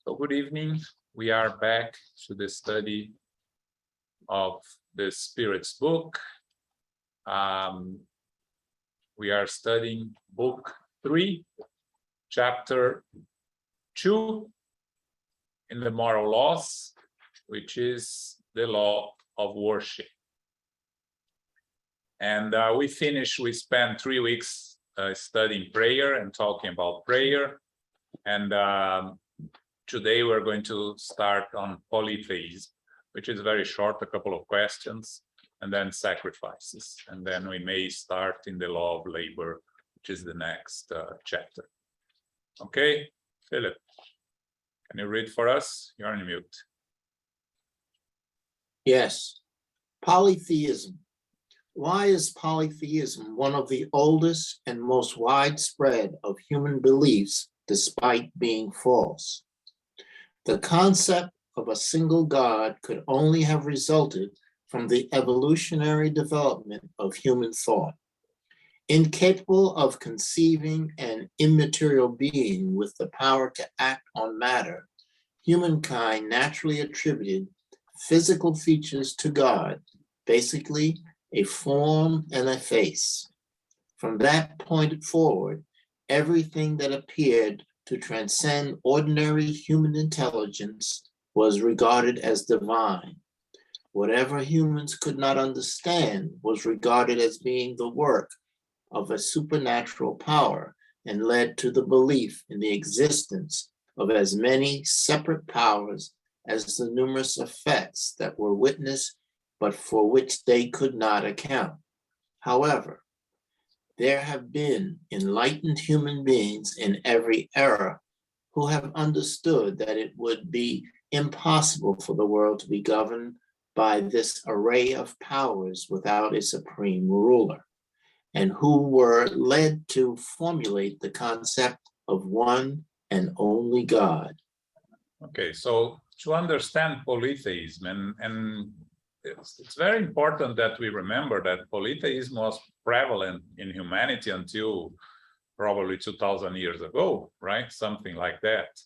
So good evening. We are back to the study of the Spirit's book. We are studying book 3, chapter 2 in the moral laws, which is the law of worship. And we spent 3 weeks studying prayer and talking about prayer. And today we're going to start on polytheism, which is very short, a couple of questions, and then sacrifices. And then we may start in the law of labor, which is the next chapter. Okay, Philip, can you read for us? You're on mute. Yes, polytheism. Why is polytheism one of the oldest and most widespread of human beliefs, despite being false? The concept of a single God could only have resulted from the evolutionary development of human thought. Incapable of conceiving an immaterial being with the power to act on matter, humankind naturally attributed physical features to God, basically a form and a face. From that point forward, everything that appeared to transcend ordinary human intelligence was regarded as divine. Whatever humans could not understand was regarded as being the work of a supernatural power and led to the belief in the existence of as many separate powers as the numerous effects that were witnessed but for which they could not account. However, there have been enlightened human beings in every era who have understood that it would be impossible for the world to be governed by this array of powers without a supreme ruler, and who were led to formulate the concept of one and only God. Okay, so to understand polytheism, and it's very important that we remember that polytheism was prevalent in humanity until probably 2,000 years ago, right? Something like that.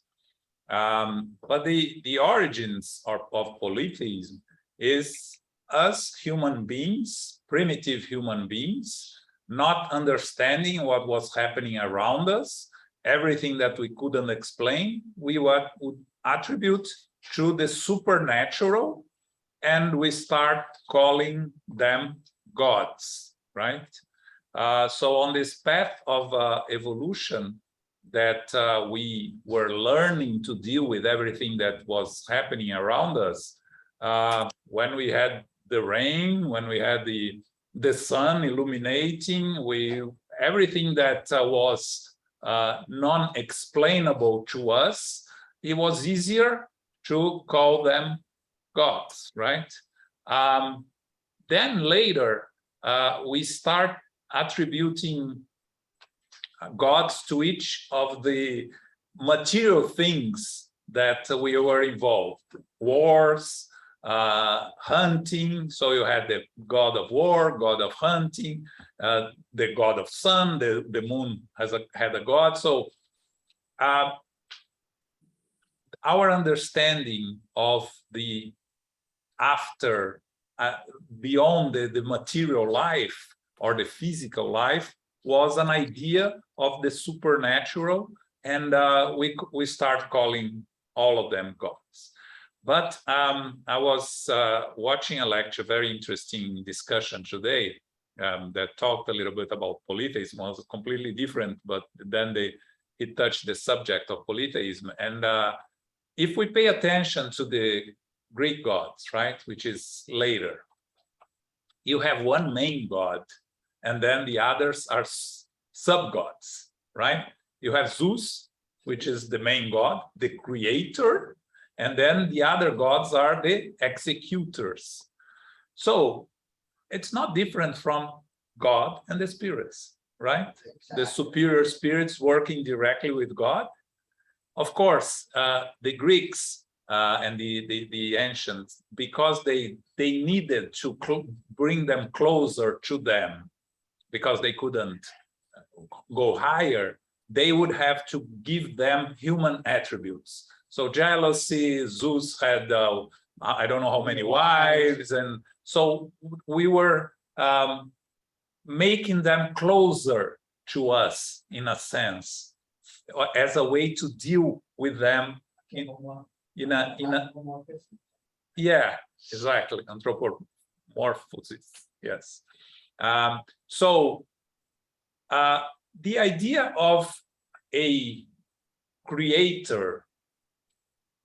But the origins of polytheism is us human beings, primitive human beings, not understanding what was happening around us, everything that we couldn't explain, we would attribute to the supernatural, and we start calling them gods, right? So on this path of evolution that we were learning to deal with everything that was happening around us, when we had the rain, when we had the sun illuminating, everything that was non-explainable to us, it was easier to call them gods, right? Then later, we start attributing gods to each of the material things that we were involved. Wars, hunting, so you had the god of war, god of hunting, the god of sun, the moon had a god. So our understanding of the after, beyond the material life or the physical life, was an idea of the supernatural, and we start calling all of them gods. But I was watching a lecture, very interesting discussion today, that talked a little bit about polytheism. It was completely different, but then it touched the subject of polytheism. And if we pay attention to the Greek gods, right, which is later, you have one main god, and then the others are sub-gods, right? You have Zeus, which is the main god, the creator, and then the other gods are the executors. So it's not different from God and the spirits, right? Exactly. The superior spirits working directly with God. Of course, the Greeks and the ancients, because they needed to bring them closer to them, because they couldn't go higher, they would have to give them human attributes. So jealousy, Zeus had, I don't know how many wives. And so we were making them closer to us in a sense, as a way to deal with them in a yeah, exactly, anthropomorphosis, yes. So the idea of a creator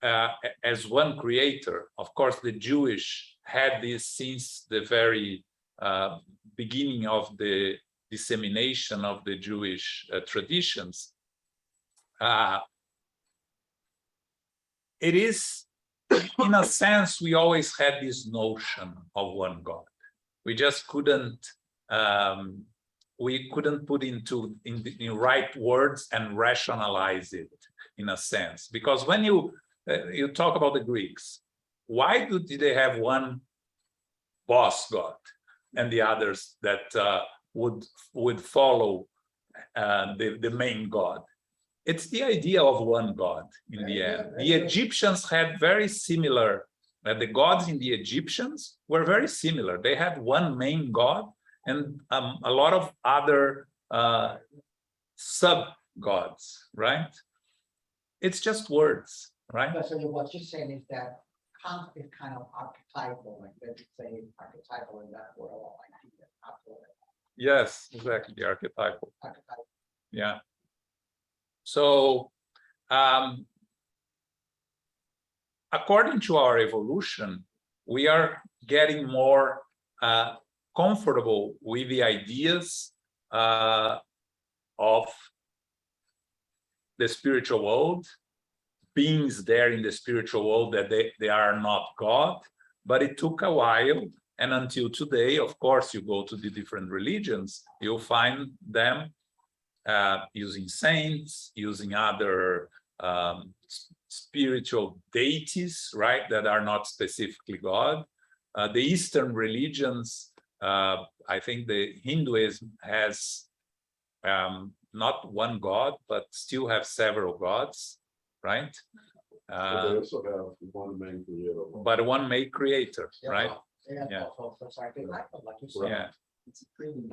as one creator, of course, the Jewish had this since the very beginning of the dissemination of the Jewish traditions. It is, in a sense, we always had this notion of one God. We just couldn't put into in right words and rationalize it, in a sense, because when you talk about the Greeks, why did they have one boss god and the others that would follow the main god? It's the idea of one god in the end. The Egyptians had very similar, the gods in the Egyptians were very similar. They had one main god and a lot of other sub-gods, right? It's just words, right? So what you're saying is that conflict is kind of archetypal, like they would say archetypal in that world, like Yes, exactly, archetypal. archetypal. Yeah. So, according to our evolution, we are getting more comfortable with the ideas of the spiritual world, beings there in the spiritual world that they are not God, but it took a while. And until today, of course, you go to the different religions, you'll find them using saints, using other spiritual deities, right, that are not specifically God. The Eastern religions, I think the Hinduism has not one God, but still have several gods, right? But they also have one main creator. But one main creator, right? Yeah. Yeah. Also, it's archetypal, like you said. Yeah. It's pretty.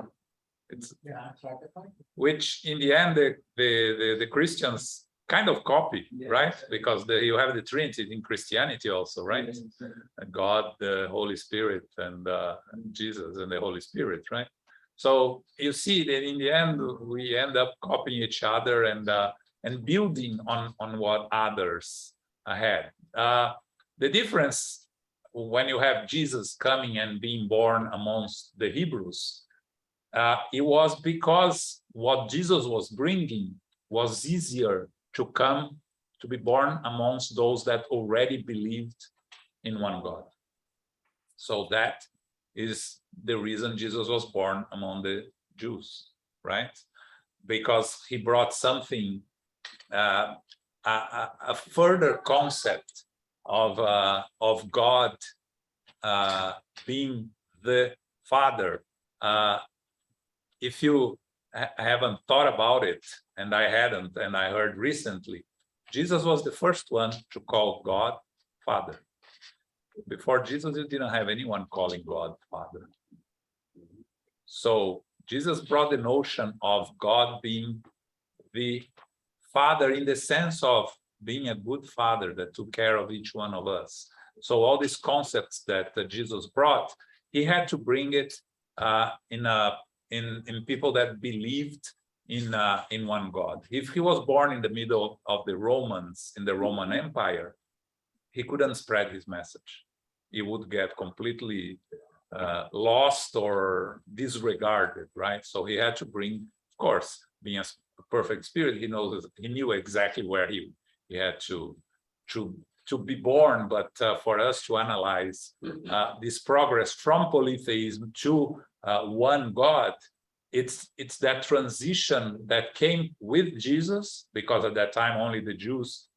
It's It's archetypal. which in the end the Christians kind of copy, right? Because you have the Trinity in Christianity also, right? God, the Holy Spirit, and Jesus and the Holy Spirit, right? So you see that in the end we end up copying each other and building on what others had. The difference when you have Jesus coming and being born amongst the Hebrews, it was because what Jesus was bringing was easier to come to be born amongst those that already believed in one God. So that is the reason Jesus was born among the Jews, right? Because he brought something, a further concept of God being the Father. If you haven't thought about it, and I hadn't, and I heard recently, Jesus was the first one to call God Father. Before Jesus, you didn't have anyone calling God Father. So Jesus brought the notion of God being the Father in the sense of being a good father that took care of each one of us. So all these concepts that Jesus brought, he had to bring it in people that believed in one God. If he was born in the middle of the Romans, in the Roman Empire, he couldn't spread his message. He would get completely lost or disregarded, right? So he had to bring, of course, being a perfect spirit, he knew exactly where he had to be born. But for us to analyze this progress from polytheism to one God, it's that transition that came with Jesus, because at that time only the Jews,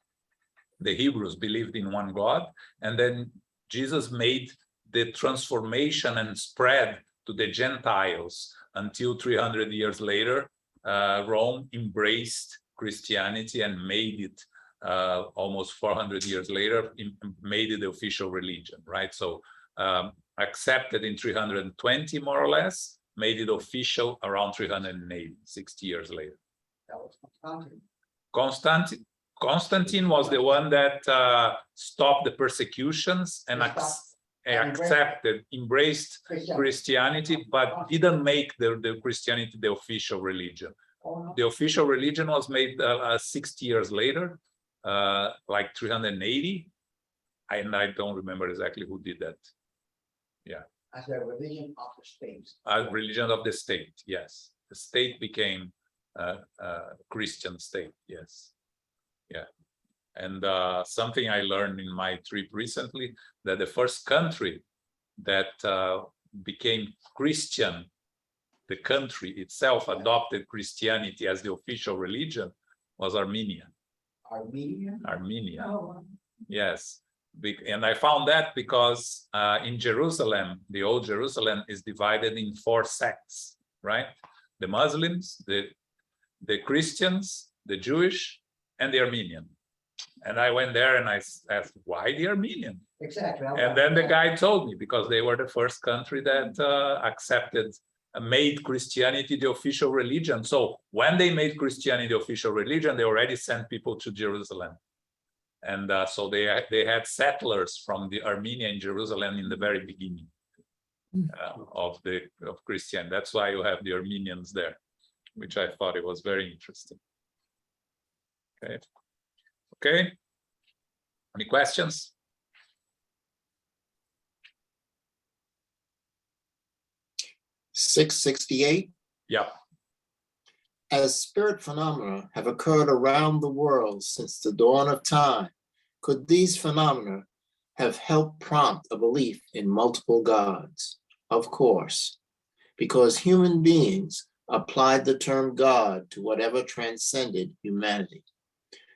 the Hebrews, believed in one God, and then Jesus made the transformation and spread to the Gentiles until 300 years later, Rome embraced Christianity and made it almost 400 years later, made it the official religion, right? So accepted in 320, more or less, made it official around 380, 60 years later. That was Constantine. Constantine was the one that stopped the persecutions and embraced Christianity, but didn't make the Christianity the official religion. Oh, no. The official religion was made 60 years later, like 380, and I don't remember exactly who did that. As a religion of the state. A religion of the state, yes. The state became a Christian state, yes. Yeah. And something I learned in my trip recently, that the first country that became Christian, the country itself adopted Christianity as the official religion, was Armenia. Armenia? Armenia, No. yes. And I found that because in Jerusalem, the old Jerusalem is divided in 4 sects, right? The Muslims, the Christians, the Jewish, and the Armenian. And I went there and I asked, why the Armenian? Exactly. And then the guy told me, because they were the first country that made Christianity the official religion. So when they made Christianity the official religion, they already sent people to Jerusalem. And so they had settlers from the Armenia in Jerusalem in the very beginning of Christianity. That's why you have the Armenians there, which I thought it was very interesting. Okay. Okay. Any questions? (668) Yeah. As spirit phenomena have occurred around the world since the dawn of time, could these phenomena have helped prompt a belief in multiple gods? Of course, because human beings applied the term God to whatever transcended humanity.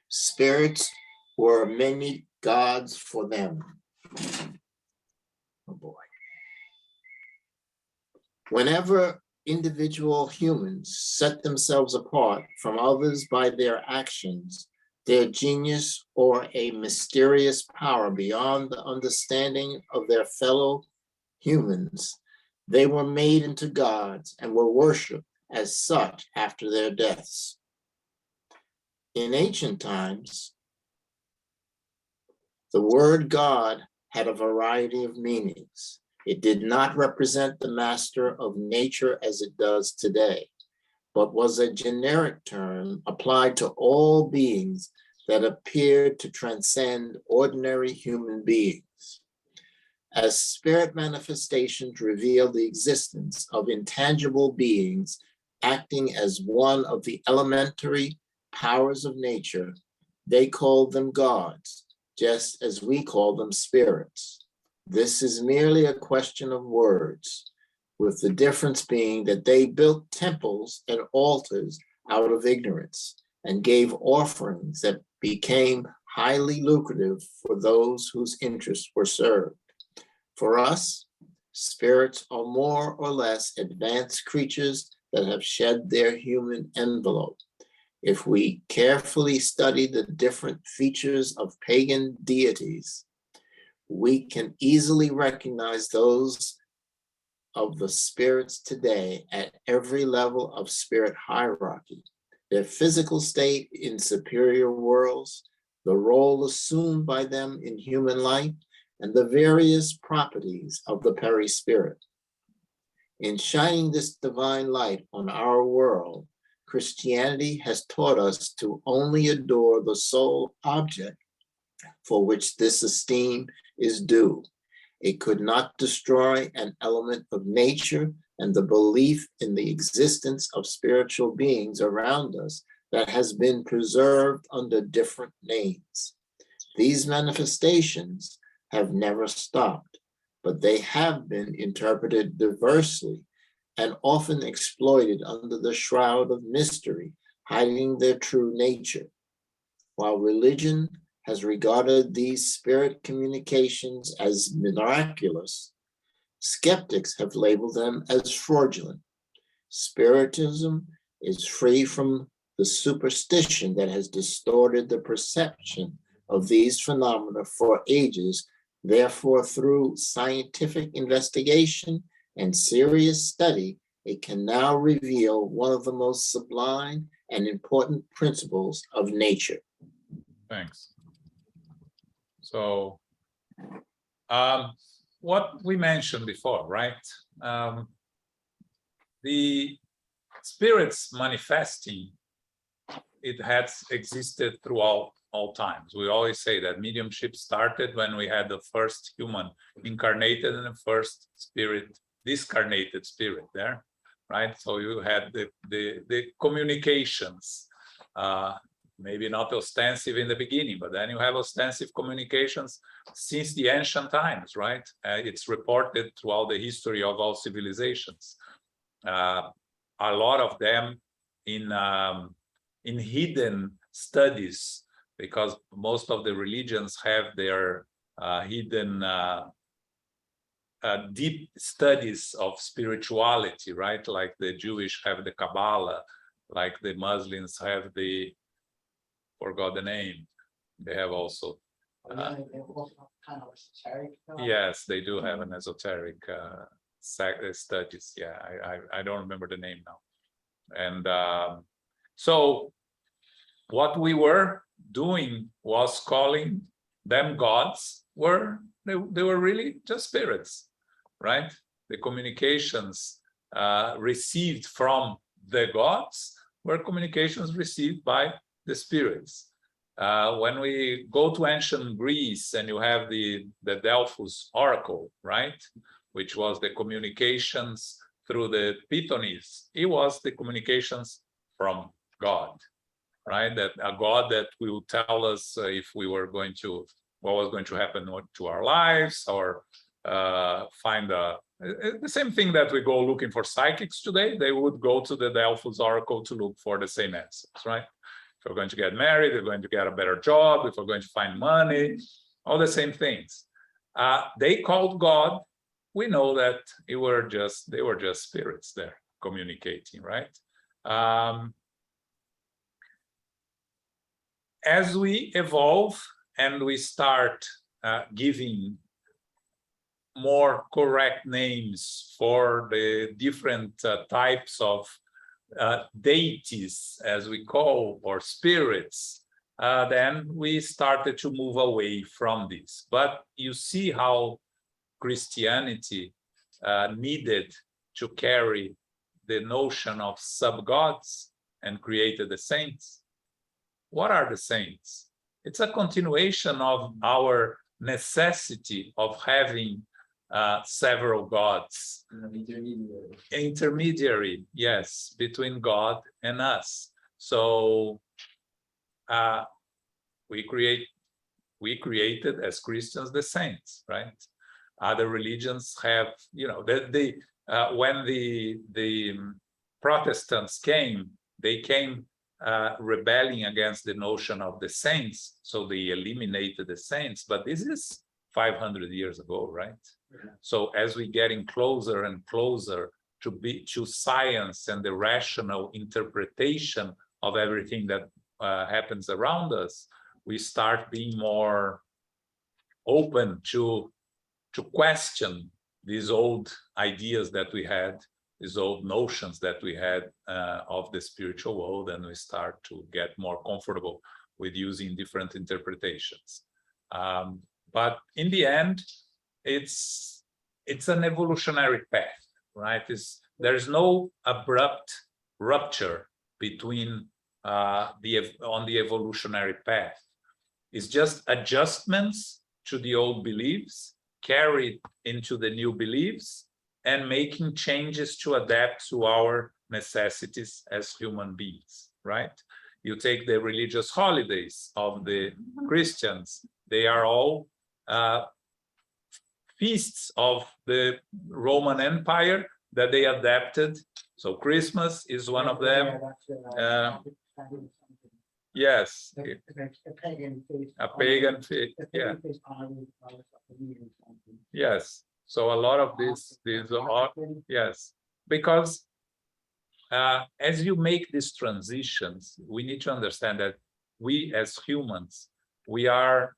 Spirits were many gods for them. Oh boy. Whenever individual humans set themselves apart from others by their actions, their genius, or a mysterious power beyond the understanding of their fellow humans, they were made into gods and were worshipped as such after their deaths. In ancient times, the word God had a variety of meanings. It did not represent the master of nature as it does today, but was a generic term applied to all beings that appeared to transcend ordinary human beings. As spirit manifestations reveal the existence of intangible beings acting as one of the elementary powers of nature, they called them gods, just as we call them spirits. This is merely a question of words, with the difference being that they built temples and altars out of ignorance and gave offerings that became highly lucrative for those whose interests were served. For us, spirits are more or less advanced creatures that have shed their human envelope. If we carefully study the different features of pagan deities, we can easily recognize those of the spirits today at every level of spirit hierarchy, their physical state in superior worlds, the role assumed by them in human life, and the various properties of the perispirit. In shining this divine light on our world, Christianity has taught us to only adore the sole object for which this esteem is due. It could not destroy an element of nature and the belief in the existence of spiritual beings around us that has been preserved under different names. These manifestations have never stopped, but they have been interpreted diversely and often exploited under the shroud of mystery, hiding their true nature. While religion has regarded these spirit communications as miraculous, skeptics have labeled them as fraudulent. Spiritism is free from the superstition that has distorted the perception of these phenomena for ages. Therefore, through scientific investigation and serious study, it can now reveal one of the most sublime and important principles of nature. Thanks. So, what we mentioned before, right? The spirits manifesting, it has existed throughout all times. We always say that mediumship started when we had the first human incarnated and the first spirit, discarnated spirit there, right? So you had the communications, maybe not ostensive in the beginning, but then you have ostensive communications since the ancient times, right? It's reported throughout the history of all civilizations. A lot of them in hidden studies, because most of the religions have their hidden deep studies of spirituality, right? Like the Jewish have the Kabbalah, like the Muslims have the, forgot the name, they have also. Kind of esoteric. Yes, they do have an esoteric studies. Yeah, I don't remember the name now. And so what we were doing was calling them gods. They were really just spirits, right? The communications received from the gods were communications received by the spirits. When we go to ancient Greece and you have the Delphus oracle, right, which was the communications through the Pythonese, it was the communications from God, right? That a God that will tell us if we were going to, what was going to happen to our lives, or find the same thing that we go looking for psychics today. They would go to the Delphus oracle to look for the same answers, right? If we're going to get married, we're going to get a better job, if we're going to find money, all the same things. They called God. We know that they were just spirits there communicating, right? As we evolve and we start giving more correct names for the different types of deities, as we call, or spirits, then we started to move away from this. But you see how Christianity needed to carry the notion of sub-gods and created the saints. What are the saints? It's a continuation of our necessity of having several gods. Intermediary, yes, between God and us. So we created as Christians the saints, right? Other religions have, you know, when the Protestants came, they came rebelling against the notion of the saints, so they eliminated the saints. But this is 500 years ago, right? Yeah. So as we getting closer and closer to science and the rational interpretation of everything that happens around us, we start being more open to question these old ideas that we had, these old notions that we had of the spiritual world, and we start to get more comfortable with using different interpretations. But in the end, it's an evolutionary path, right? There's no abrupt rupture between on the evolutionary path. It's just adjustments to the old beliefs carried into the new beliefs and making changes to adapt to our necessities as human beings, right? You take the religious holidays of the Christians, they are all feasts of the Roman Empire that they adapted. So Christmas is one of them. Yes. A pagan feast. A pagan feast, yeah. Yes. So a lot of these are, yes, because as you make these transitions, we need to understand that we as humans, we are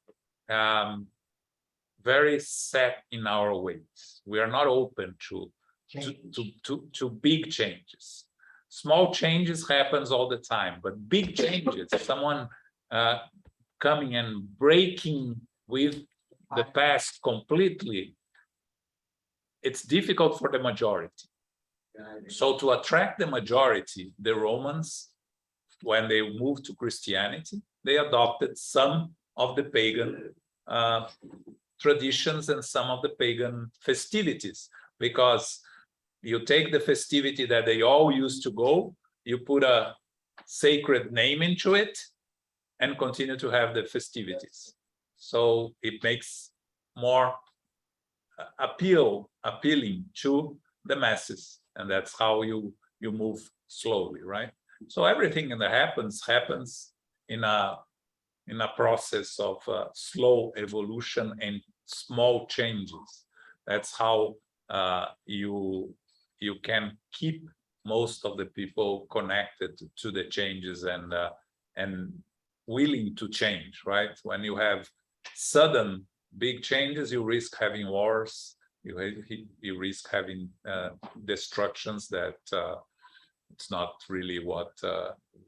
very set in our ways. We are not open to big changes. Small changes happens all the time, but big changes, someone coming and breaking with the past completely, it's difficult for the majority. So to attract the majority, the Romans, when they moved to Christianity, they adopted some of the pagan traditions and some of the pagan festivities, because you take the festivity that they all used to go, you put a sacred name into it, and continue to have the festivities. So it makes more appealing to the masses, and that's how you move slowly, right? So everything that happens in a process of slow evolution and small changes. That's how you can keep most of the people connected to the changes and willing to change, right? When you have sudden big changes, you risk having wars, you risk having destructions that it's not really what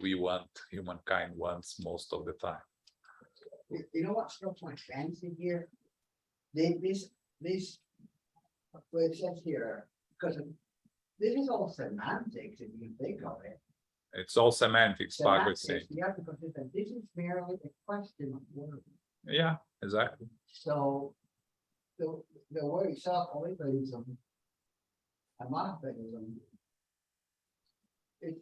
we want, humankind wants most of the time. You know what struck my fancy here? This, what it says here, because this is all semantics, if you think of it. It's all semantics, Paco is saying. You have to consider this is merely a question of word. Yeah, exactly. So the word itself, polytheism and monotheism, it's,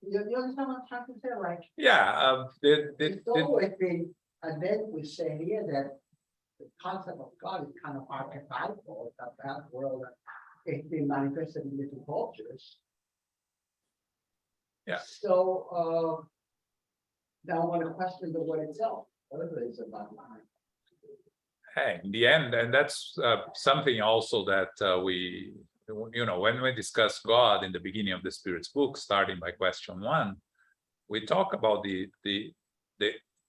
you understand what I'm trying to say? Like, Yeah, it's always been, and then we say here that the concept of God is kind of archetypal, that world that it's been manifested in different cultures. Yeah. So now I want to question the word itself. What is it about? hey, in the end, and that's something also that we, when we discuss God in the beginning of the Spirit's book, starting by question 1, we talk about the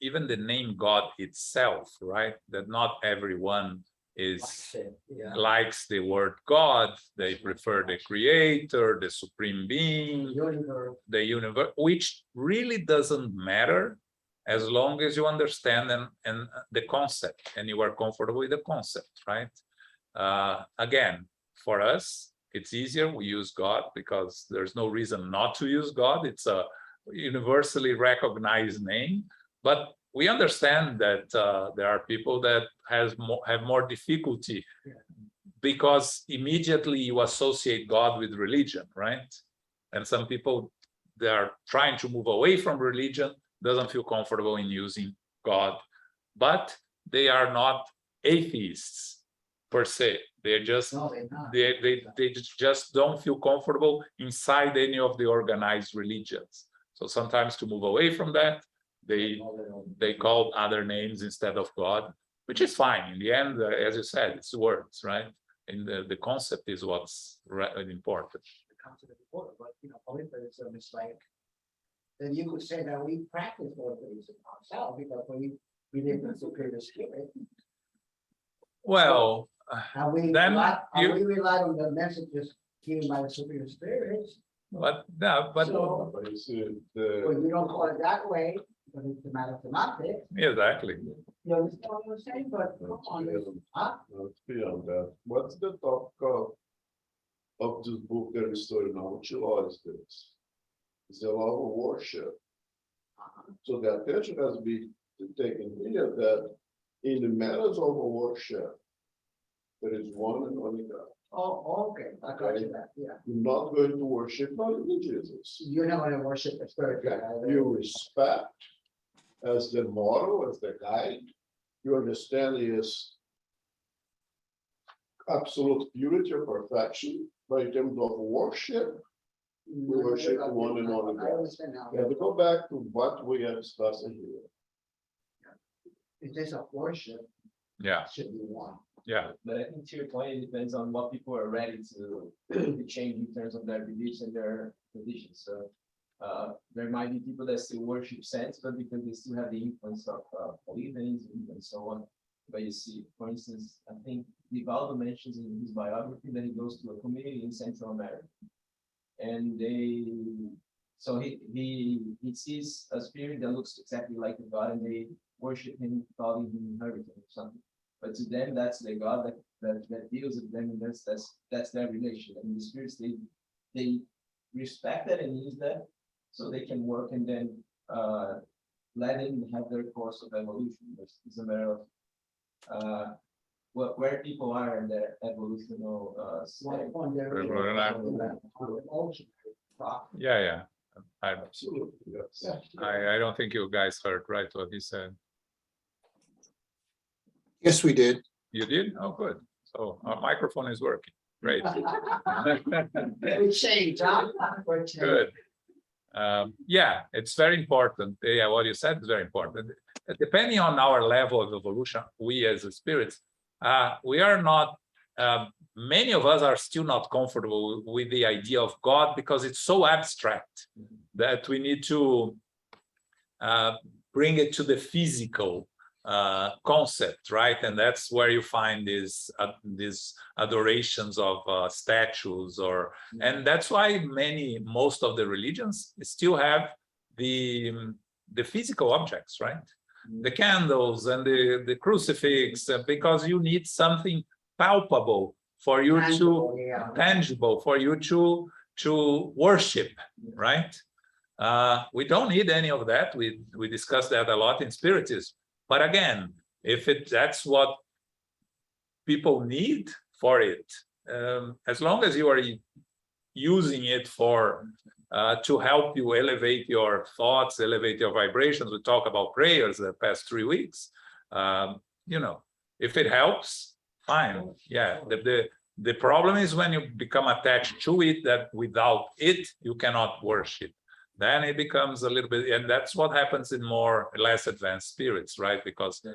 even the name God itself, right? That not everyone likes the word God. They prefer the creator, the supreme being, the universe, which really doesn't matter as long as you understand and the concept and you are comfortable with the concept, right? Again, for us, it's easier. We use God because there's no reason not to use God. It's a universally recognized name. But we understand that there are people that have more difficulty because immediately you associate God with religion, right? And some people, they are trying to move away from religion, doesn't feel comfortable in using God, but they are not atheists per se. They're just they just don't feel comfortable inside any of the organized religions. So sometimes to move away from that, they call other names instead of God, which is fine. In the end, as you said, it's words, right? And the concept is what's important. The concept is important, but polytheism is like, then you could say that we practice polytheism ourselves because we live in the superior spirit. Well, and we rely on the messages given by the superior spirits. But no, but so, you see, well, you don't call it that way, but it's a matter of semantics. Exactly. You understand what I'm saying? But come on, let's be on that. What's the topic of this book that we study now? Which law is this? It's the law of worship. So the attention has been taken here that in the matters of worship, there is one and only God. Oh, okay. I got you that. Yeah. You're not going to worship not only Jesus. You're not going to worship the spirit. Okay. You respect as the model, as the guide. You understand his absolute purity or perfection, but in terms of worship, we worship the one and only God. And to go back to what we are discussing here. In terms of worship, yeah, should be one. Yeah. But I think to your point, it depends on what people are ready to change in terms of their beliefs and their traditions. So there might be people that still worship saints, but because they still have the influence of Polytheism and so on. But you see, for instance, I think Divaldo mentions in his biography that he goes to a community in Central America, and so he sees a spirit that looks exactly like a god, and they worship him, calling him hurricane or something. But to them, that's the god that deals with them, and that's their relation. And the spirits they respect that and use that, so they can work and then let them have their course of evolution. It's a matter of where people are in their evolutional state. Yeah. Absolutely, yes. I don't think you guys heard right what he said. Yes, we did. You did? Oh, good. So our microphone is working. Great. We change, huh? Good. Yeah, it's very important. Yeah, what you said is very important. Depending on our level of evolution, we as spirits, we are not, many of us are still not comfortable with the idea of God because it's so abstract that we need to bring it to the physical concept, right? And that's where you find these adorations of statues, and that's why most of the religions still have the physical objects, right? The candles and the crucifix, because you need something palpable for you tangible for you to worship, right? We don't need any of that. We discussed that a lot in Spiritism. But again, if that's what people need for it, as long as you are using it for to help you elevate your thoughts, elevate your vibrations. We talk about prayers the past 3 weeks. If it helps, fine. Yeah. The problem is when you become attached to it, that without it you cannot worship. Then it becomes a little bit, and that's what happens in less advanced spirits, right? Because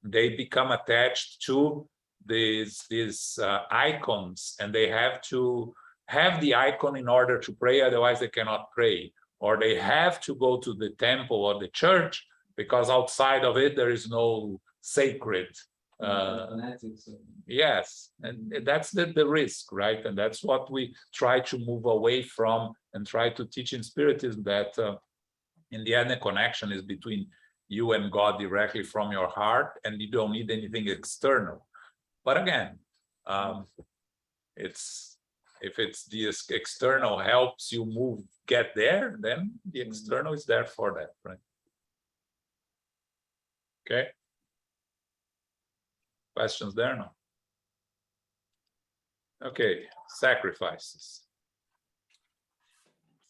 they become attached to these icons, and they have to have the icon in order to pray, otherwise they cannot pray. Or they have to go to the temple or the church because outside of it there is no sacred. Yes, and that's the risk, right? And that's what we try to move away from and try to teach in Spiritism, that in the end the connection is between you and God directly from your heart, and you don't need anything external. But again, if it's the external helps you get there, then the external is there for that, right? Okay. Questions there? No. Okay, sacrifices.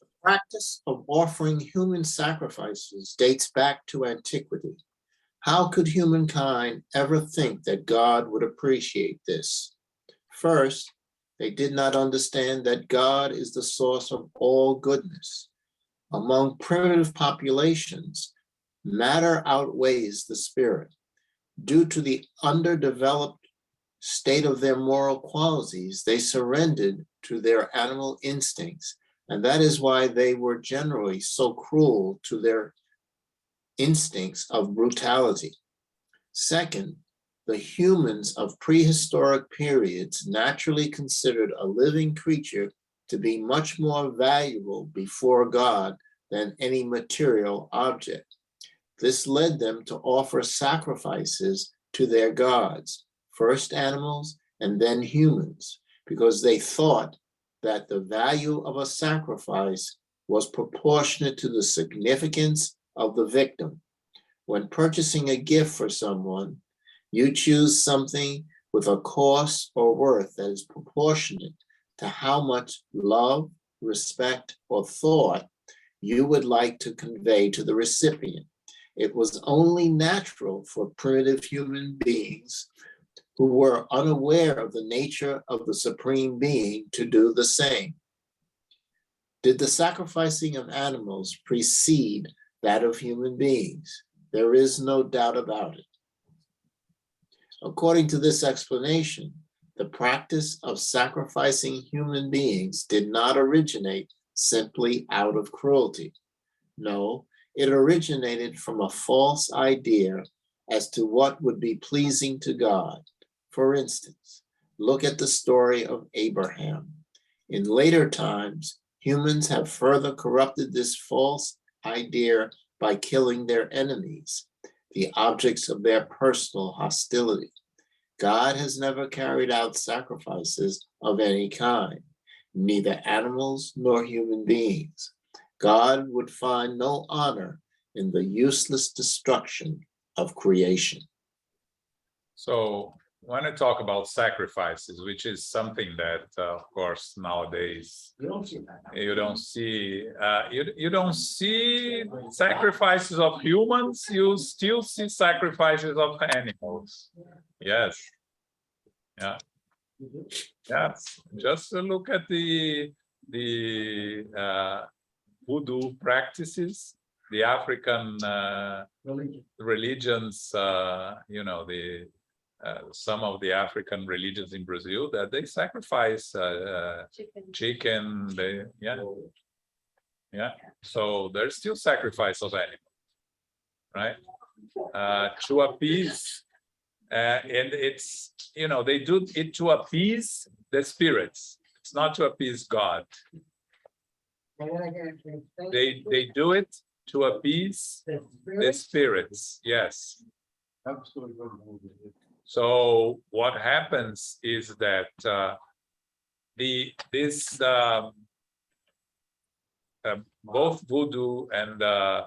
The practice of offering human sacrifices dates back to antiquity. How could humankind ever think that God would appreciate this? First, they did not understand that God is the source of all goodness. Among primitive populations, matter outweighs the spirit. Due to the underdeveloped state of their moral qualities, they surrendered to their animal instincts, and that is why they were generally so cruel to their instincts of brutality. Second, the humans of prehistoric periods naturally considered a living creature to be much more valuable before God than any material object. This led them to offer sacrifices to their gods, first animals and then humans, because they thought that the value of a sacrifice was proportionate to the significance of the victim. When purchasing a gift for someone, you choose something with a cost or worth that is proportionate to how much love, respect, or thought you would like to convey to the recipient. It was only natural for primitive human beings who were unaware of the nature of the Supreme Being to do the same. Did the sacrificing of animals precede that of human beings? There is no doubt about it. According to this explanation, the practice of sacrificing human beings did not originate simply out of cruelty. No, it originated from a false idea as to what would be pleasing to God. For instance, look at the story of Abraham. In later times, humans have further corrupted this false idea by killing their enemies, the objects of their personal hostility. God has never carried out sacrifices of any kind, neither animals nor human beings. God would find no honor in the useless destruction of creation. So when I talk about sacrifices, which is something that, of course, nowadays You don't see that. now. you don't see, you don't see sacrifices of humans. You still see sacrifices of animals. Yes. Yeah. Yes. Just look at the voodoo practices, the African Religion. religions. You know, the some of the African religions in Brazil that they sacrifice chicken. They, yeah. So there's still sacrifice of animals, right? To appease, and it's, you know, they do it to appease the spirits. It's not to appease God. They do it to appease the spirits. Yes. So what happens is that both voodoo and the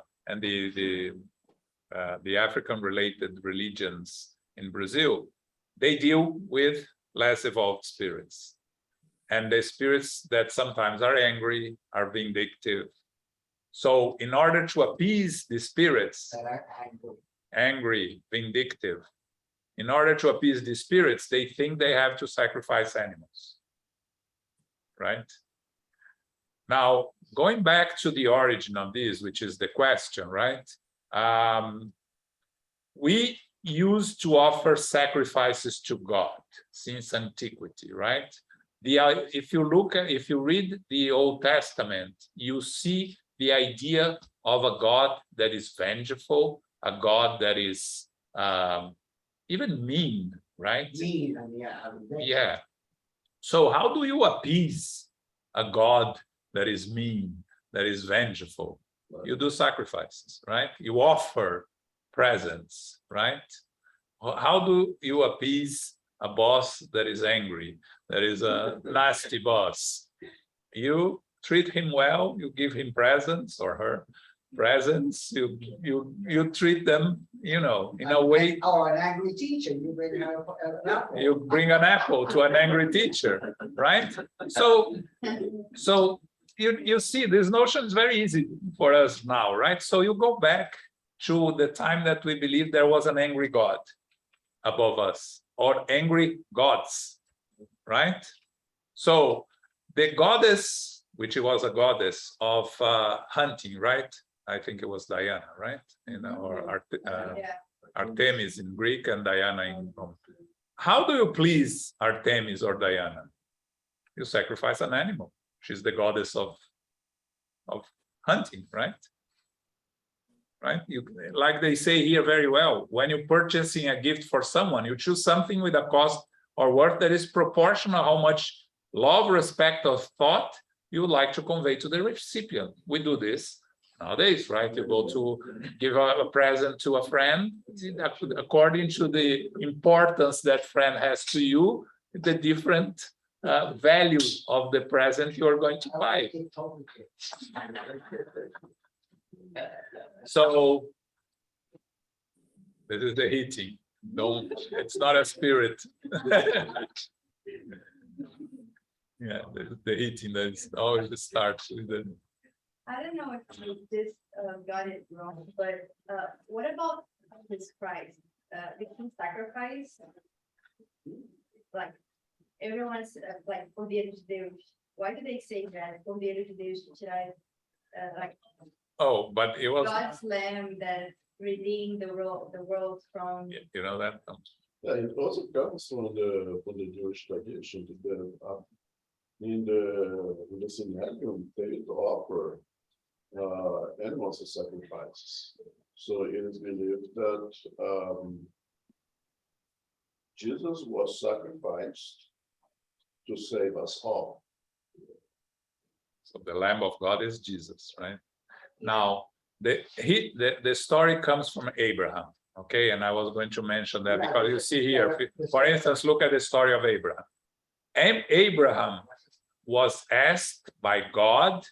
African related religions in Brazil, they deal with less evolved spirits, and the spirits that sometimes are angry, are vindictive. So in order to appease the spirits, angry, vindictive, in order to appease the spirits, they think they have to sacrifice animals, right? Now, going back to the origin of this, which is the question, right? We used to offer sacrifices to God since antiquity, right? If you read the Old Testament, you see the idea of a God that is vengeful, a God that is even mean, right? Mean, Yeah. So how do you appease a God that is mean, that is vengeful? You do sacrifices, right? You offer presents, right? How do you appease a boss that is angry, that is a nasty boss? You treat him well, you give him presents, or her presents, you treat them, you know, in a way. Or an angry teacher, you bring an apple. You bring an apple to an angry teacher, right? So you see, this notion is very easy for us now, right? So you go back to the time that we believe there was an angry God above us, or angry gods, right? So the goddess, which was a goddess of hunting, right? I think it was Diana, right? You know, or Artemis in Greek and Diana in Rome. How do you please Artemis or Diana? You sacrifice an animal. She's the goddess of hunting, right? Right? You, like they say here very well, when you're purchasing a gift for someone, you choose something with a cost or worth that is proportional how much love, respect, or thought you would like to convey to the recipient. We do this nowadays, right? You go to give a present to a friend, according to the importance that friend has to you, the different value of the present you're going to buy. So this is the heating. No, it's not a spirit. Yeah, the heating that always starts with the. I don't know if you just got it wrong, but what about his Christ? Did he sacrifice? Like everyone's like Cordeiro de Deus. Why do they say that Cordeiro de Deus tirar like? Oh, but it was God's lamb that redeemed the world from. You know that. Yeah, it also comes from the Jewish tradition that in the scenario, they offer animals as sacrifices. So it is believed that Jesus was sacrificed to save us all. So the Lamb of God is Jesus, right? Now, the story comes from Abraham, okay? And I was going to mention that because you see here, for instance, look at the story of Abraham. Abraham was asked by God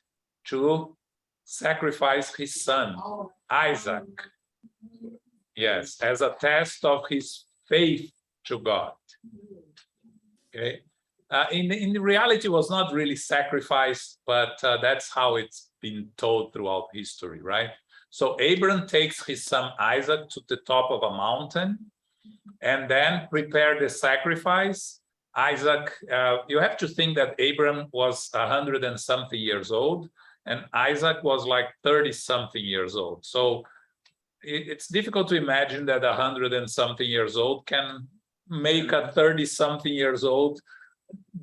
to sacrifice his son, Isaac. Yes, as a test of his faith to God. Okay. In reality, it was not really sacrifice, but that's how it's been told throughout history, right? So Abraham takes his son Isaac to the top of a mountain and then prepare the sacrifice. Isaac, you have to think that Abraham was 100 and something years old, and Isaac was like 30 something years old. So it's difficult to imagine that 100 and something years old can make a 30 something years old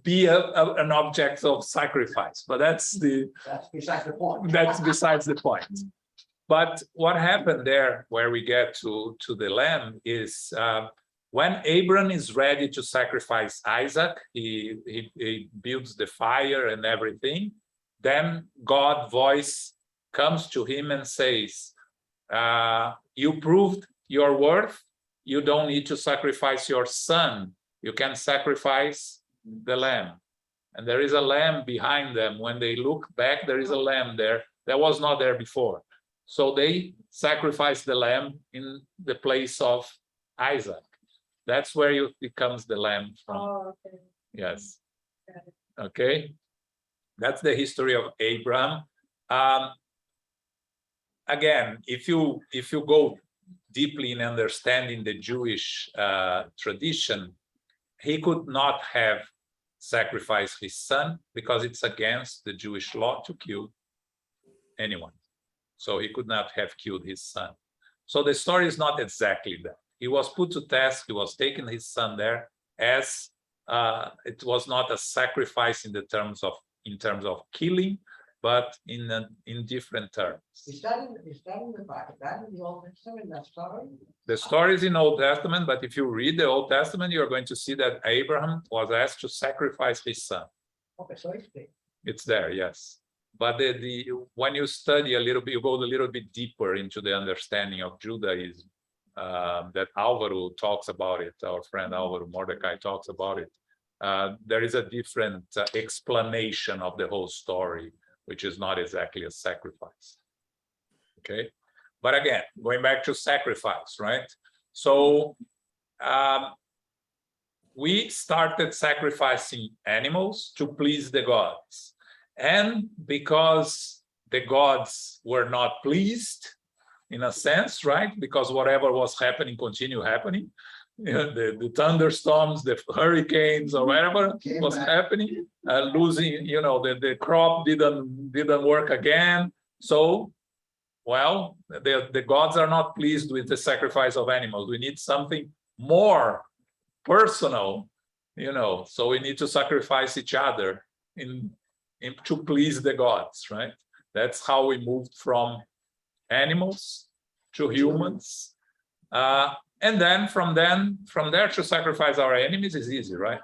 be an object of sacrifice, but that's besides the point. That's besides the point. But what happened there, where we get to the lamb, is when Abraham is ready to sacrifice Isaac, he builds the fire and everything. Then God's voice comes to him and says, "You proved your worth. You don't need to sacrifice your son. You can sacrifice the lamb." And there is a lamb behind them. When they look back, there is a lamb there that was not there before. So they sacrifice the lamb in the place of Isaac. That's where it becomes the lamb from. Oh, okay. Yes. Okay. That's the history of Abraham. Again, if you go deeply in understanding the Jewish tradition, he could not have sacrificed his son because it's against the Jewish law to kill anyone. So he could not have killed his son. So the story is not exactly that. He was put to task. He was taking his son there as it was not a sacrifice in terms of killing, but in different terms. Is that in the Old Testament, that story? The story is in Old Testament, but if you read the Old Testament, you're going to see that Abraham was asked to sacrifice his son. Okay, so it's there. It's there, yes. But when you study a little bit, you go a little bit deeper into the understanding of Judaism, that Álvaro talks about it, our friend Álvaro Mordecai talks about it. There is a different explanation of the whole story, which is not exactly a sacrifice. Okay, but again, going back to sacrifice, right? So we started sacrificing animals to please the gods. And because the gods were not pleased, in a sense, right? Because whatever was happening continued happening. You know, the thunderstorms, the hurricanes, or whatever was happening, losing, you know, the crop didn't work again. So, well, the gods are not pleased with the sacrifice of animals. We need something more personal, you know. So we need to sacrifice each other to please the gods, right? That's how we moved from animals to humans. And then from there to sacrifice our enemies is easy, right?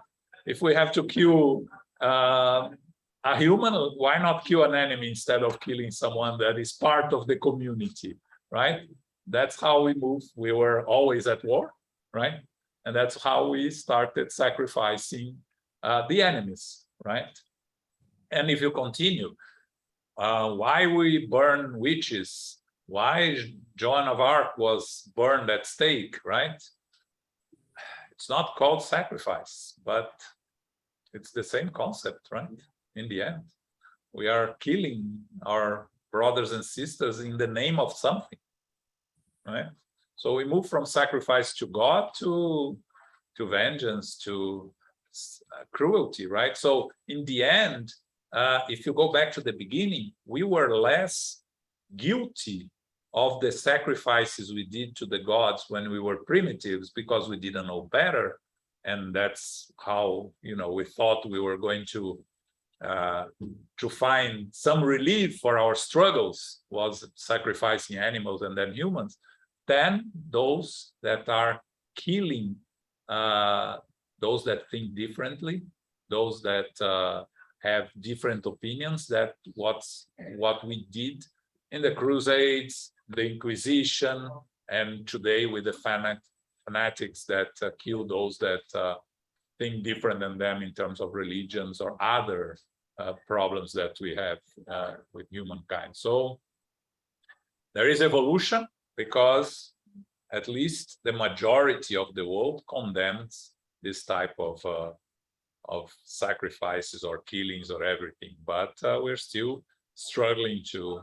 If we have to kill a human, why not kill an enemy instead of killing someone that is part of the community, right? That's how we move. We were always at war, right? And that's how we started sacrificing the enemies, right? And if you continue, why we burn witches? Why Joan of Arc was burned at stake, right? It's not called sacrifice, but it's the same concept, right? In the end, we are killing our brothers and sisters in the name of something, right? So we move from sacrifice to God to vengeance, to cruelty, right? So in the end, if you go back to the beginning, we were less guilty of the sacrifices we did to the gods when we were primitives because we didn't know better. And that's how, you know, we thought we were going to to find some relief for our struggles was sacrificing animals and then humans, then those that are killing, those that think differently, those that have different opinions, that what we did in the Crusades, the Inquisition, and today with the fanatics that kill those that think different than them in terms of religions or other problems that we have with humankind. So there is evolution, because at least the majority of the world condemns this type of sacrifices or killings or everything, but we're still struggling to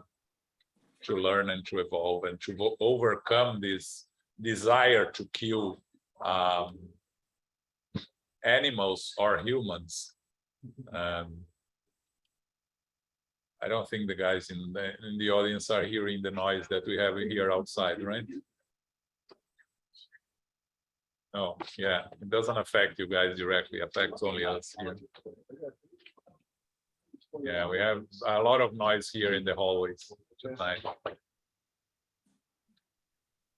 learn and to evolve and to overcome this desire to kill animals or humans. I don't think the guys in the audience are hearing the noise that we have here outside, right? Oh, yeah, it doesn't affect you guys directly, it affects only us here. Yeah, we have a lot of noise here in the hallways tonight.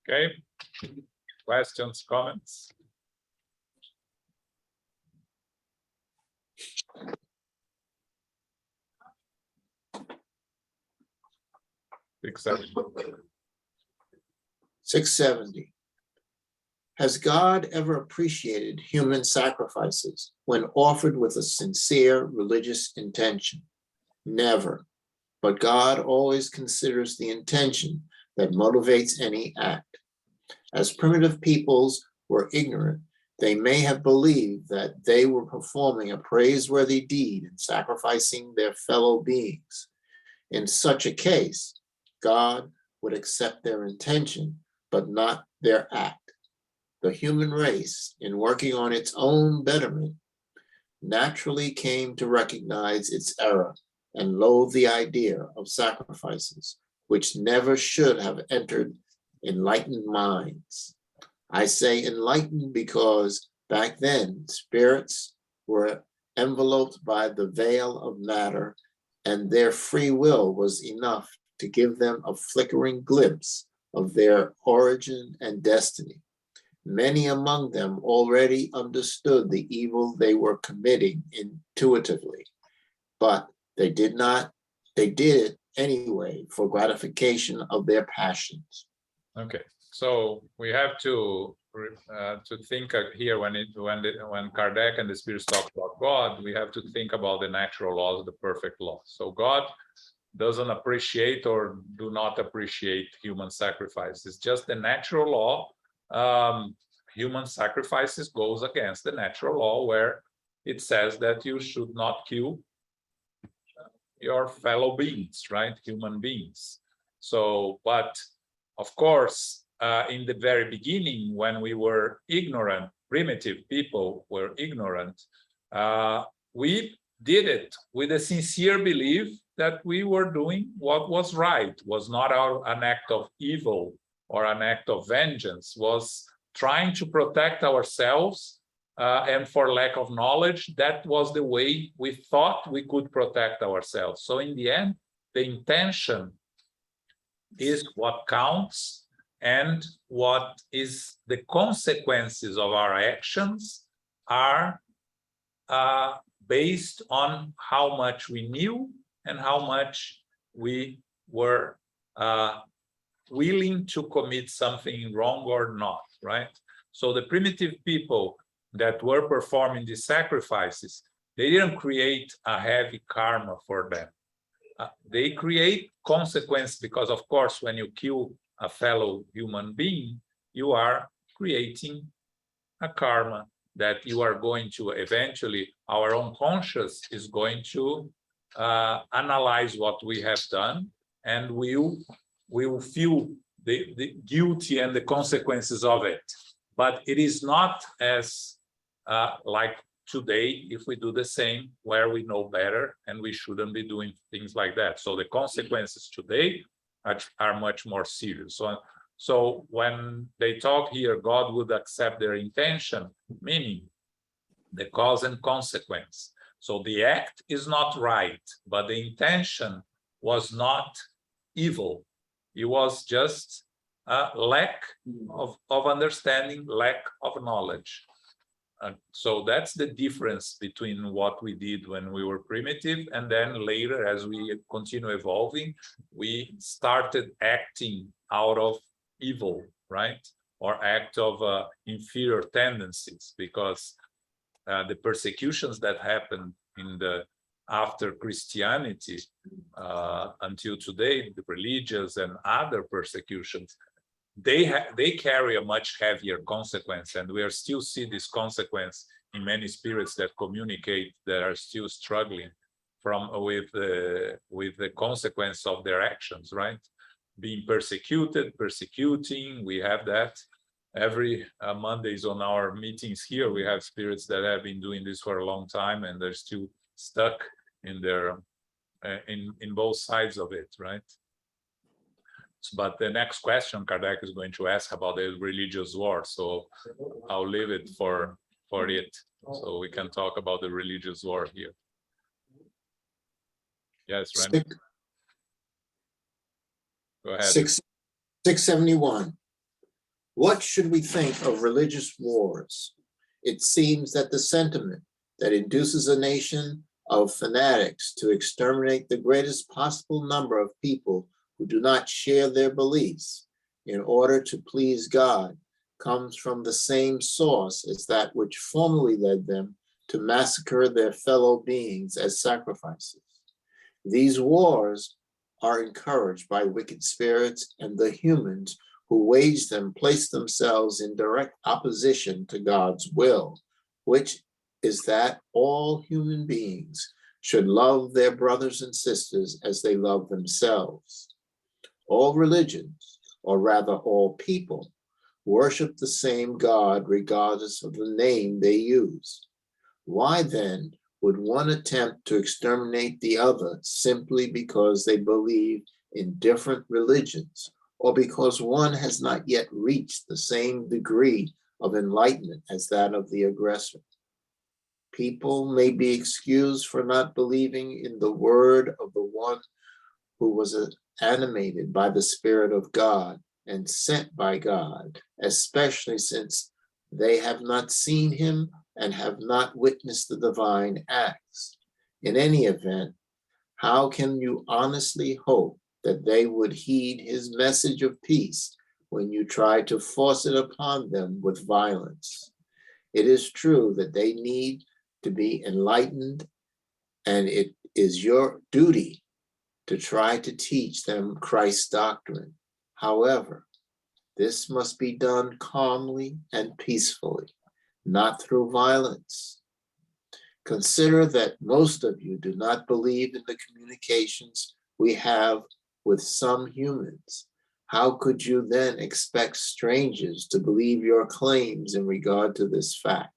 Okay, questions, comments? Except 670. Has God ever appreciated human sacrifices when offered with a sincere religious intention? Never. But God always considers the intention that motivates any act. As primitive peoples were ignorant, they may have believed that they were performing a praiseworthy deed in sacrificing their fellow beings. In such a case, God would accept their intention, but not their act. The human race, in working on its own betterment, naturally came to recognize its error and loathe the idea of sacrifices, which never should have entered enlightened minds. I say enlightened because back then spirits were enveloped by the veil of matter, and their free will was enough to give them a flickering glimpse of their origin and destiny. Many among them already understood the evil they were committing intuitively, but they did it anyway for gratification of their passions. okay, so we have to think here when Kardec and the spirits talk about God, we have to think about the natural laws, the perfect law. So God doesn't appreciate or do not appreciate human sacrifice. It's just the natural law. Human sacrifices goes against the natural law, where it says that you should not kill your fellow beings, right? Human beings. So, but of course, in the very beginning, when we were ignorant, primitive people were ignorant, we did it with a sincere belief that we were doing what was right, was not an act of evil or an act of vengeance, was trying to protect ourselves, and for lack of knowledge, that was the way we thought we could protect ourselves. So in the end, the intention is what counts, and what is the consequences of our actions are based on how much we knew and how much we were willing to commit something wrong or not, right? So the primitive people that were performing these sacrifices, they didn't create a heavy karma for them. They create consequence because, of course, when you kill a fellow human being, you are creating a karma that you are going to eventually, our own conscious is going to analyze what we have done, and we will feel the guilty and the consequences of it. But it is not as like today, if we do the same, where we know better and we shouldn't be doing things like that. So the consequences today are much more serious. So when they talk here, God would accept their intention, meaning the cause and consequence. So the act is not right, but the intention was not evil. It was just a lack of understanding, lack of knowledge. So that's the difference between what we did when we were primitive, and then later, as we continue evolving, we started acting out of evil, right? Or act of inferior tendencies, because the persecutions that happened in the after Christianity until today, the religious and other persecutions, they carry a much heavier consequence, and we are still see this consequence in many spirits that communicate, that are still struggling with the consequence of their actions, right? Being persecuted, persecuting. We have that every Mondays on our meetings here. We have spirits that have been doing this for a long time, and they're still stuck in their in both sides of it, right? But the next question Kardec is going to ask about the religious war, so I'll leave it for it, so we can talk about the religious war here. Yes, Randy. Go ahead. 671. What should we think of religious wars? It seems that the sentiment that induces a nation of fanatics to exterminate the greatest possible number of people who do not share their beliefs in order to please God comes from the same source as that which formerly led them to massacre their fellow beings as sacrifices. These wars are encouraged by wicked spirits, and the humans who wage them place themselves in direct opposition to God's will, which is that all human beings should love their brothers and sisters as they love themselves. All religions, or rather all people, worship the same God regardless of the name they use. Why then would one attempt to exterminate the other simply because they believe in different religions, or because one has not yet reached the same degree of enlightenment as that of the aggressor? People may be excused for not believing in the word of the one who was animated by the Spirit of God and sent by God, especially since they have not seen him and have not witnessed the divine acts. In any event, how can you honestly hope that they would heed his message of peace when you try to force it upon them with violence? It is true that they need to be enlightened, and it is your duty to try to teach them Christ's doctrine. However, this must be done calmly and peacefully, not through violence. Consider that most of you do not believe in the communications we have with some humans. How could you then expect strangers to believe your claims in regard to this fact,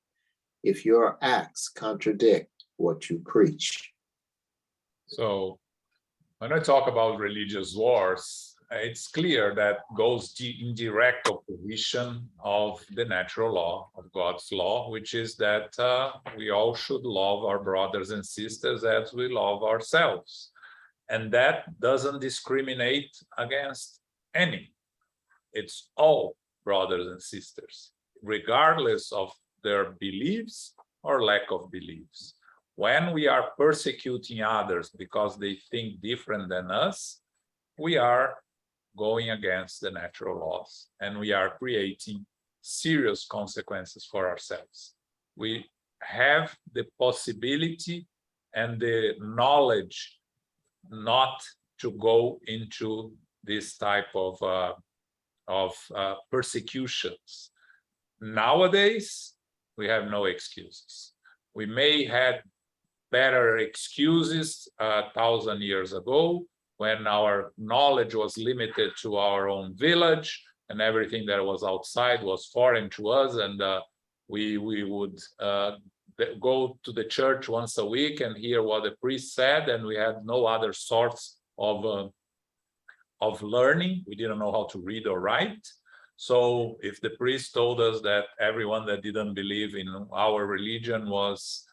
if your acts contradict what you preach? So when I talk about religious wars, it's clear that goes in direct opposition of the natural law, of God's law, which is that we all should love our brothers and sisters as we love ourselves. And that doesn't discriminate against any. It's all brothers and sisters, regardless of their beliefs or lack of beliefs. When we are persecuting others because they think different than us, we are going against the natural laws, and we are creating serious consequences for ourselves. We have the possibility and the knowledge not to go into this type of persecutions. Nowadays, we have no excuses. We may have better excuses 1,000 years ago, when our knowledge was limited to our own village and everything that was outside was foreign to us, and we would go to the church once a week and hear what the priest said, and we had no other source of learning. We didn't know how to read or write. So if the priest told us that everyone that didn't believe in our religion was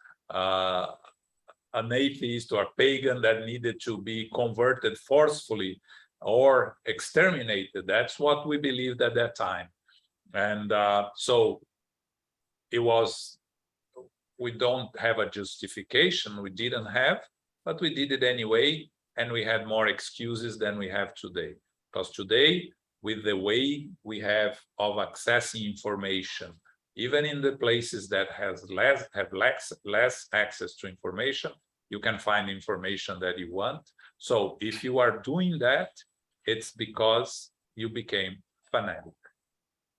an atheist or pagan that needed to be converted forcefully or exterminated. That's what we believed at that time. And so it was, we don't have a justification, we didn't have, but we did it anyway, and we had more excuses than we have today. Because today, with the way we have of accessing information, even in the places that have less access to information, you can find information that you want. So if you are doing that, it's because you became fanatic,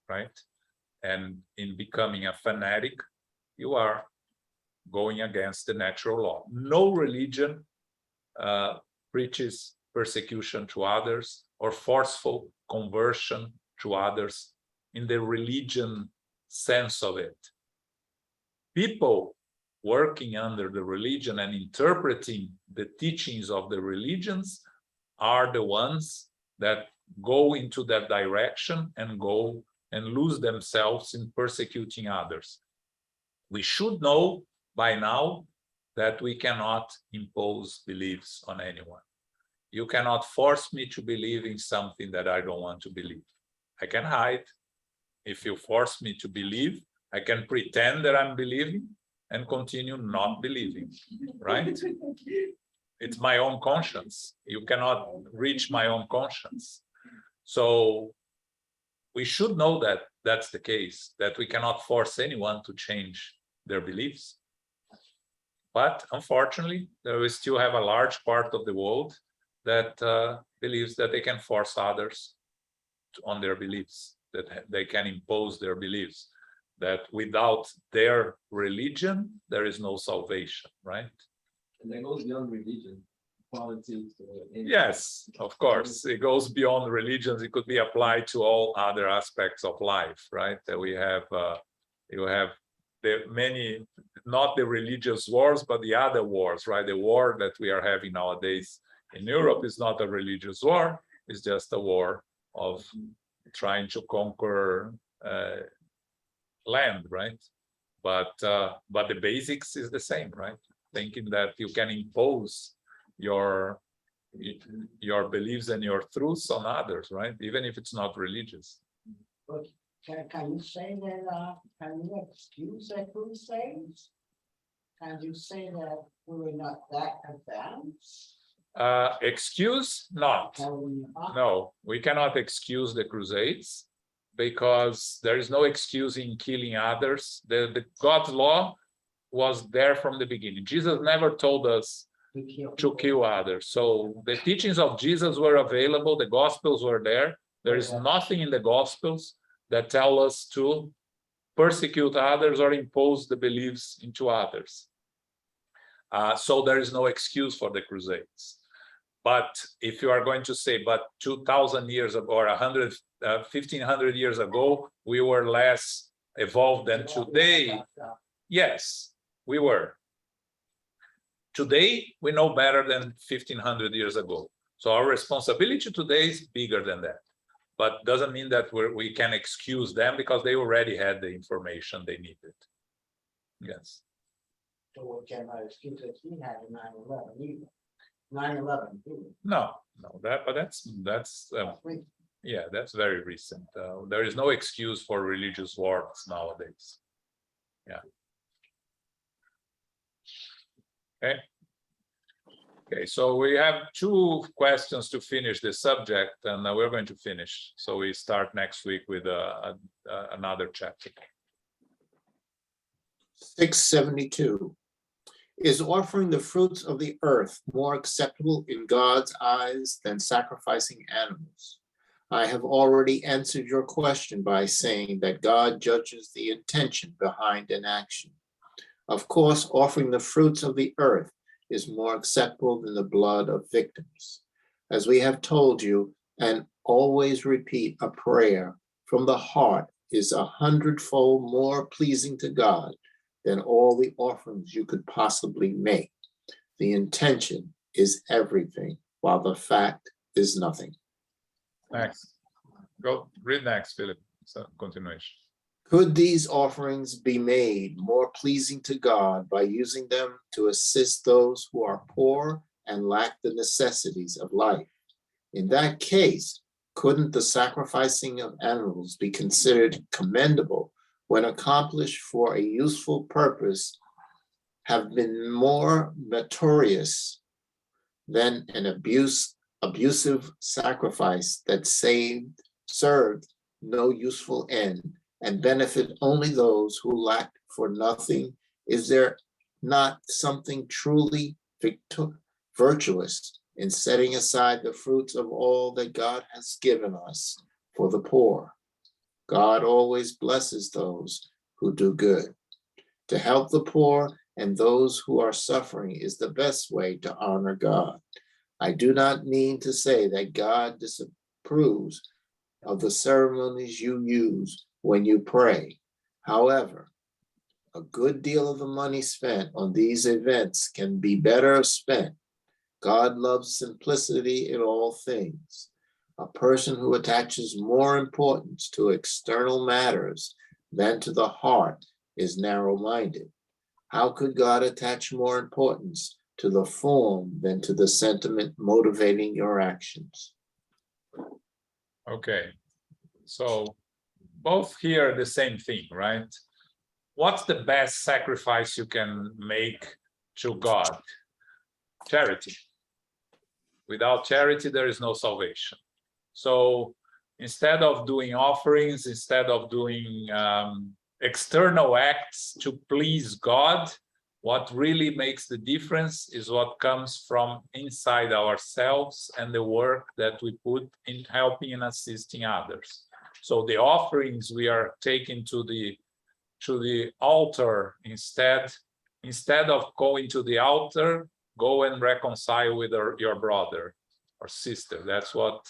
right? And in becoming a fanatic, you are going against the natural law. No religion preaches persecution to others or forceful conversion to others in the religion sense of it. People working under the religion and interpreting the teachings of the religions are the ones that go into that direction and go and lose themselves in persecuting others. We should know by now that we cannot impose beliefs on anyone. You cannot force me to believe in something that I don't want to believe. I can hide. If you force me to believe, I can pretend that I'm believing and continue not believing, right? It's my own conscience. You cannot reach my own conscience. So we should know that that's the case, that we cannot force anyone to change their beliefs. But unfortunately, we still have a large part of the world that believes that they can force others on their beliefs, that they can impose their beliefs, that without their religion, there is no salvation, right? And that goes beyond religion, politics. Yes, of course, it goes beyond religions. It could be applied to all other aspects of life, right? That we have, you have the many, not the religious wars, but the other wars, right? The war that we are having nowadays in Europe is not a religious war, it's just a war of trying to conquer land, right? But the basics is the same, right? Thinking that you can impose your beliefs and your truths on others, right? Even if it's not religious. But can you say that, can you excuse that crusades? Can you say that we were not that advanced? Excuse not. Can we not? No, we cannot excuse the Crusades because there is no excuse in killing others. The God's law was there from the beginning. Jesus never told us to kill others. So the teachings of Jesus were available. The Gospels were there. There is nothing in the Gospels that tell us to persecute others or impose the beliefs into others. So there is no excuse for the Crusades. But if you are going to say, but 2,000 years ago or 1,500 years ago, we were less evolved than today. Yes, we were. Today, we know better than 1,500 years ago. So our responsibility today is bigger than that. But doesn't mean that we can excuse them because they already had the information they needed. Yes. So we cannot excuse that we had in 9/11 either. 9/11. No, but that's yeah, that's very recent. There is no excuse for religious wars nowadays. Yeah. Okay, so we have 2 questions to finish the subject, and we're going to finish. So we start next week with another chapter. 672. Is offering the fruits of the earth more acceptable in God's eyes than sacrificing animals? I have already answered your question by saying that God judges the intention behind an action. Of course, offering the fruits of the earth is more acceptable than the blood of victims. As we have told you, and always repeat, a prayer from the heart is 100-fold more pleasing to God than all the offerings you could possibly make. The intention is everything, while the fact is nothing. Next. Go read next, Philip. So continuation. Could these offerings be made more pleasing to God by using them to assist those who are poor and lack the necessities of life? In that case, couldn't the sacrificing of animals be considered commendable when accomplished for a useful purpose, have been more meritorious than an abusive sacrifice that served no useful end and benefit only those who lacked for nothing? Is there not something truly virtuous in setting aside the fruits of all that God has given us for the poor? God always blesses those who do good. To help the poor and those who are suffering is the best way to honor God. I do not mean to say that God disapproves of the ceremonies you use when you pray. However, a good deal of the money spent on these events can be better spent. God loves simplicity in all things. A person who attaches more importance to external matters than to the heart is narrow-minded. How could God attach more importance to the form than to the sentiment motivating your actions? Okay, so both here the same thing, right? What's the best sacrifice you can make to God? Charity. Without charity, there is no salvation. So instead of doing offerings, instead of doing external acts to please God, what really makes the difference is what comes from inside ourselves and the work that we put in helping and assisting others. So the offerings we are taking to the altar, instead of going to the altar, go and reconcile with your brother or sister. That's what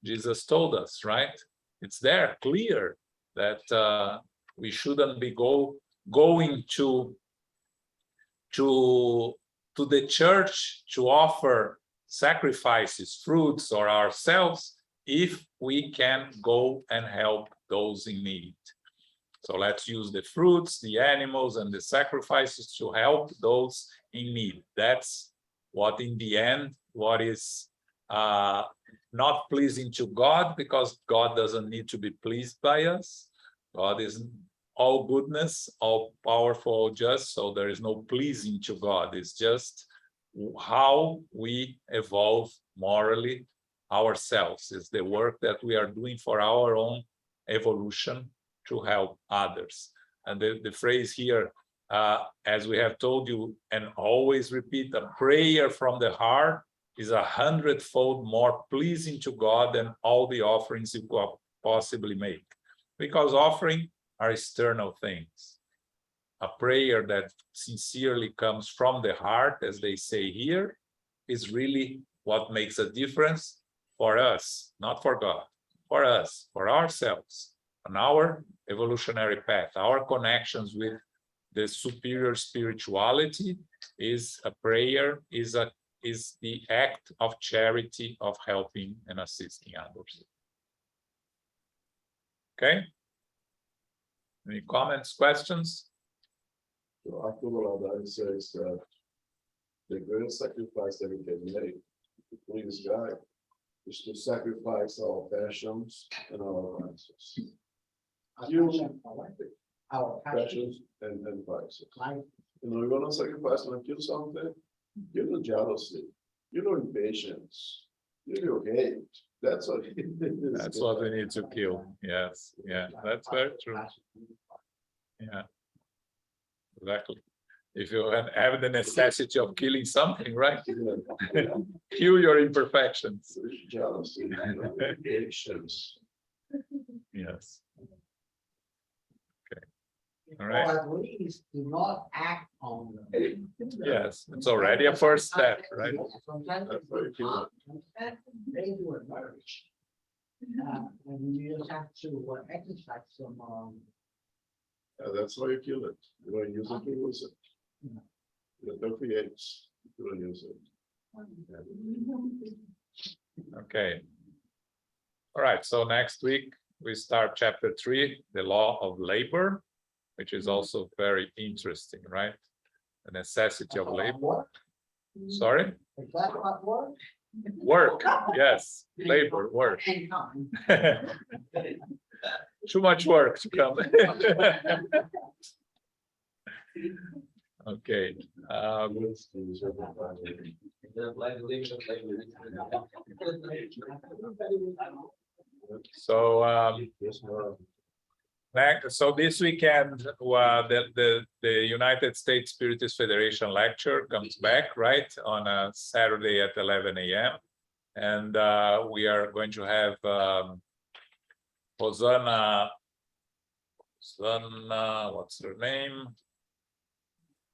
Jesus told us, right? It's there, clear, that we shouldn't be going to the church to offer sacrifices, fruits, or ourselves, if we can go and help those in need. So let's use the fruits, the animals, and the sacrifices to help those in need. That's what, in the end, what is not pleasing to God, because God doesn't need to be pleased by us. God is all goodness, all powerful, all just, so there is no pleasing to God. It's just how we evolve morally ourselves. It's the work that we are doing for our own evolution to help others. And the phrase here, as we have told you and always repeat, a prayer from the heart is 100-fold more pleasing to God than all the offerings you could possibly make, because offering are external things. A prayer that sincerely comes from the heart, as they say here, is really what makes a difference for us, not for God, for us, for ourselves, on our evolutionary path. Our connections with the superior spirituality is a prayer, is the act of charity, of helping and assisting others. Okay? Any comments, questions? So Akhil says that the greatest sacrifice that we can make to please God is to sacrifice our passions and our vices. Our Passions and vices. Life. You know, you're gonna sacrifice and kill something, you know, jealousy, you know, impatience, you know, hate. That's what it is. That's what we need to kill. Yes, yeah, that's very true. Yeah, exactly. If you have the necessity of killing something, right? Kill your imperfections. Jealousy, impatience. Yes. Okay. All right. Or at least do not act on them. Yes, it's already a first step, right? Sometimes That's very cool. they do it marriage. And you just have to exercise some, That's why you kill it. You don't use it to lose it. You don't create, you don't use it. Okay. All right, so next week we start chapter 3, the law of labor, which is also very interesting, right? The necessity of labor. Work? Sorry? Is that what work? Work, yes, labor, work. Income. Too much work to come. Okay. So so this weekend, the United States Spiritist Federation lecture comes back, right, on a Saturday at 11 a.m. And we are going to have Hosanna, what's her name?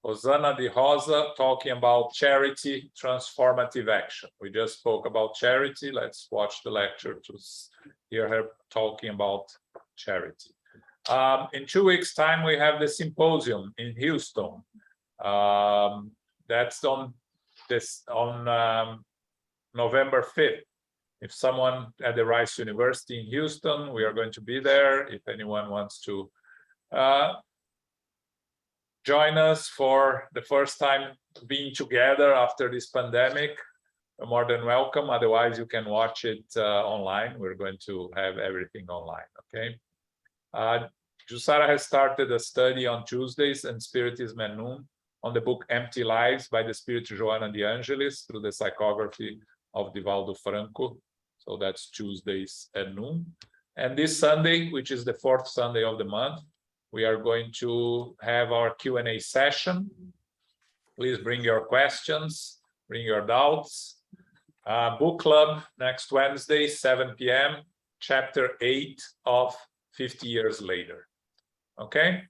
Hosanna de Rosa, talking about charity, transformative action. We just spoke about charity. Let's watch the lecture to hear her talking about charity. In 2 weeks' time, we have the symposium in Houston. That's on November 5th. If someone at the Rice University in Houston, we are going to be there. If anyone wants to join us for the first time being together after this pandemic, you're more than welcome. Otherwise, you can watch it online. We're going to have everything online, okay? Jussara has started a study on Tuesdays and Spiritism at noon on the book Empty Lives by the Spirit Joana de Angelis through the psychography of Divaldo Franco. So that's Tuesdays at noon. And this Sunday, which is the 4th Sunday of the month, we are going to have our Q&A session. Please bring your questions, bring your doubts. Book club next Wednesday, 7 p.m., chapter 8 of 50 Years Later. Okay?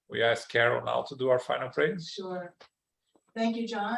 We ask Carol now to do our final praise. Sure. Thank you, John.